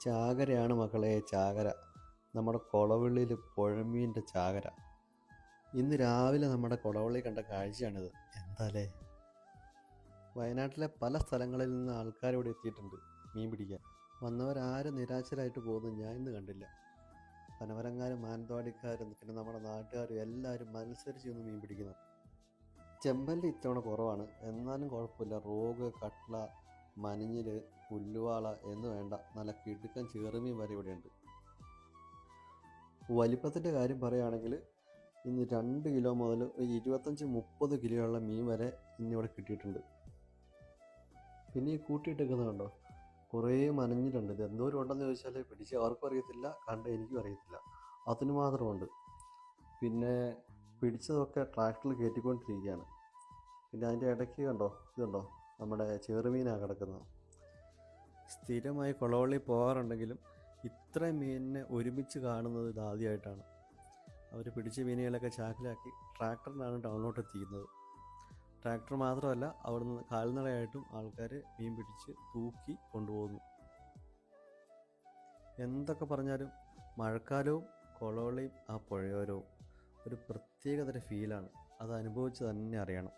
ചാകരയാണ് മക്കളെ, ചാകര. നമ്മുടെ കുളവള്ളിയിൽ പുഴമീൻ്റെ ചാകര. ഇന്ന് രാവിലെ നമ്മുടെ കുളവള്ളി കണ്ട കാഴ്ചയാണിത്. എന്താലേ! വയനാട്ടിലെ പല സ്ഥലങ്ങളിൽ നിന്ന് ആൾക്കാർ ഇവിടെ എത്തിയിട്ടുണ്ട് മീൻ പിടിക്കാൻ. വന്നവരാരും നിരാശരായിട്ട് പോകുന്നത് ഞാൻ ഇന്ന് കണ്ടില്ല. പനവരങ്ങാരും മാനന്തവാടിക്കാരും പിന്നെ നമ്മുടെ നാട്ടുകാരും എല്ലാവരും മത്സരിച്ച് നിന്ന് മീൻ പിടിക്കുന്നു. ചെമ്പല്ലി ഇത്തവണ കുറവാണ്, എന്നാലും കുഴപ്പമില്ല. റോഗ്, കട്ട്ള, മനഞ്ഞിൽ, പുല്ലുവാള എന്ന് വേണ്ട നല്ല കിടുക്കൻ ചെറുമീൻ വരെ ഇവിടെയുണ്ട്. വലിപ്പത്തിൻ്റെ കാര്യം പറയുകയാണെങ്കിൽ ഇന്ന് 2 കിലോ മുതൽ 25-30 കിലോയുള്ള മീൻ വരെ ഇന്നിവിടെ കിട്ടിയിട്ടുണ്ട്. പിന്നെ ഈ കൂട്ടിയിട്ടേക്കുന്നത് കണ്ടോ, കുറേ മനഞ്ഞിലുണ്ട്. ഇത് എന്തോരം ഉണ്ടെന്ന് ചോദിച്ചാൽ പിടിച്ച് ആർക്കും അറിയത്തില്ല, കണ്ട എനിക്കും അറിയത്തില്ല, അതിന് മാത്രമുണ്ട്. പിന്നെ പിടിച്ചതൊക്കെ ട്രാക്ടറിൽ കയറ്റിക്കൊണ്ടിരിക്കുകയാണ്. പിന്നെ അതിൻ്റെ ഇടയ്ക്ക് കണ്ടോ, ഇതുണ്ടോ നമ്മുടെ ചെറുമീനാണ് കിടക്കുന്നത്. സ്ഥിരമായി കുളവള്ളി പോകാറുണ്ടെങ്കിലും ഇത്രയും മീനിനെ ഒരുമിച്ച് കാണുന്നത് ഇതാദ്യമായിട്ടാണ്. അവർ പിടിച്ച മീനുകളൊക്കെ ചാക്കിലാക്കി ട്രാക്ടറിനാണ് ടൗണിലോട്ട് എത്തിക്കുന്നത്. ട്രാക്ടർ മാത്രമല്ല, അവിടുന്ന് കാൽനടയായിട്ടും ആൾക്കാർ മീൻ പിടിച്ച് തൂക്കി കൊണ്ടുപോകുന്നു. എന്തൊക്കെ പറഞ്ഞാലും മഴക്കാലവും കുളവള്ളിയും ആ പുഴയോരവും ഒരു പ്രത്യേകതര ഫീലാണ്. അത് അനുഭവിച്ച് തന്നെ അറിയണം.